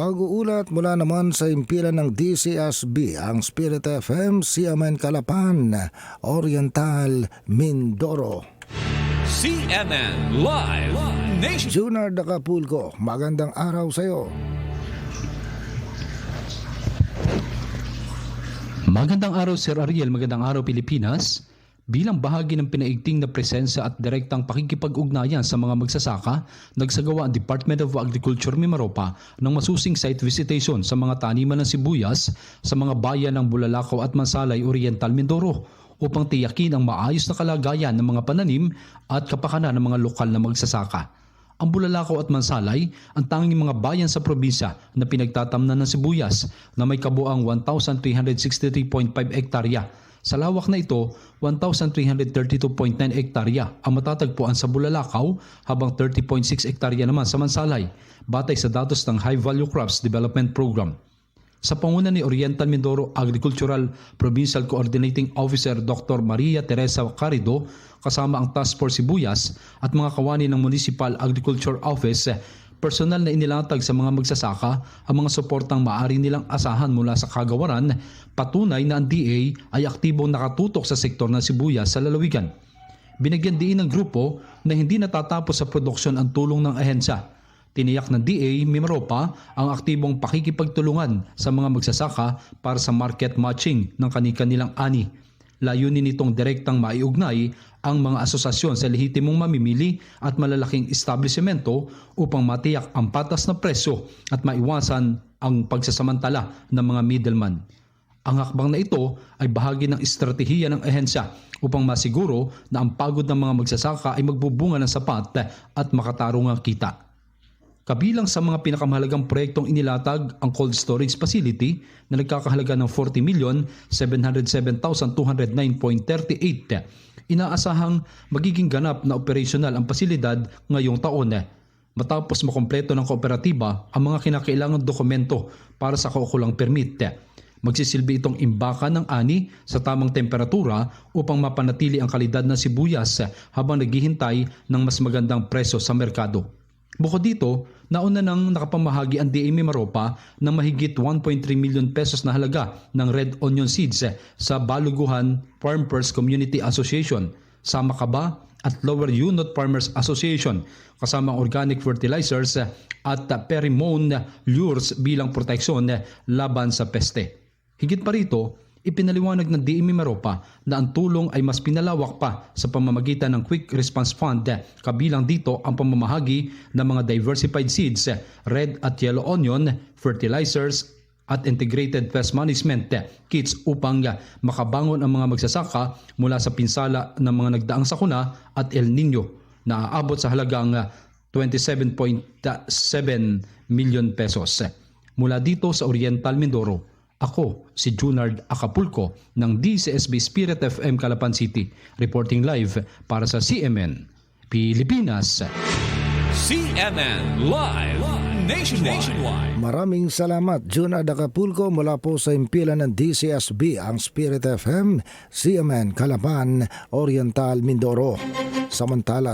Pag-uulat mula naman sa impilan ng DCSB, ang Spirit FM, CMN Calapan, Oriental, Mindoro. CMN Live Nation. Junard Acapulco, magandang araw sa iyo. Magandang araw Sir Ariel, magandang araw Pilipinas. Bilang bahagi ng pinaigting na presensya at direktang pakikipag-ugnayan sa mga magsasaka, nagsagawa ang Department of Agriculture Mimaropa ng masusing site visitation sa mga taniman ng sibuyas sa mga bayan ng Bulalakaw at Mansalay, Oriental, Mindoro upang tiyakin ang maayos na kalagayan ng mga pananim at kapakanan ng mga lokal na magsasaka. Ang Bulalakaw at Mansalay ang tanging mga bayan sa probinsya na pinagtatamnan ng sibuyas na may kabuang 1,363.5 hektarya. Sa lawak na ito, 1,332.9 hektarya ang matatagpuan sa Bulalakaw habang 30.6 hektarya naman sa Mansalay, batay sa datos ng High Value Crops Development Program. Sa panguna ni Oriental Mindoro Agricultural Provincial Coordinating Officer Dr. Maria Teresa Carido, kasama ang Task Force Sibuyas at mga kawani ng Municipal Agriculture Office, personal na inilatag sa mga magsasaka ang mga suportang maaari nilang asahan mula sa kagawaran, patunay na ang DA ay aktibong nakatutok sa sektor ng sibuyas sa lalawigan. Binigyan din ng grupo na hindi natatapos sa produksyon ang tulong ng ahensya. Tiniyak ng DA Mimaropa ang aktibong pakikipagtulungan sa mga magsasaka para sa market matching ng kani-kanilang ani. Layunin nitong direktang maiugnay ang mga asosasyon sa lehitimong mamimili at malalaking establishmento upang matiyak ang patas na presyo at maiwasan ang pagsasamantala ng mga middleman. Ang hakbang na ito ay bahagi ng estratehiya ng ahensya upang masiguro na ang pagod ng mga magsasaka ay magbubunga ng sapat at makatarungang kita. Kabilang sa mga pinakamahalagang proyektong inilatag ang cold storage facility na nagkakahalaga ng 40,707,209.38. Inaasahang magiging ganap na operasyonal ang pasilidad ngayong taon. Matapos makompleto ng kooperatiba ang mga kinakailangang dokumento para sa kaukulang permit. Magsisilbi itong imbakan ng ani sa tamang temperatura upang mapanatili ang kalidad ng sibuyas habang naghihintay ng mas magandang presyo sa merkado. Bukod dito, nauna nang nakapamahagi ang DA Mimaropa ng mahigit 1.3 million pesos na halaga ng red onion seeds sa Baluguhan Farmers Community Association, Samakaba at Lower Unot Farmers Association kasama organic fertilizers at pheromone lures bilang proteksyon laban sa peste. Higit pa rito, ipinaliwanag ng DA Mimaropa na ang tulong ay mas pinalawak pa sa pamamagitan ng Quick Response Fund, kabilang dito ang pamamahagi ng mga diversified seeds, red at yellow onion, fertilizers at integrated pest management kits upang makabangon ang mga magsasaka mula sa pinsala ng mga nagdaang sakuna at El Nino na aabot sa halagang 27.7 million pesos. Mula dito sa Oriental Mindoro, ako si Junard Acapulco ng DCSB Spirit FM Calapan City, reporting live para sa CMN Pilipinas. CMN Live Nationwide. Maraming salamat, Junard Acapulco, mula po sa impilan ng DCSB, ang Spirit FM, CMN Calapan, Oriental, Mindoro. Samantala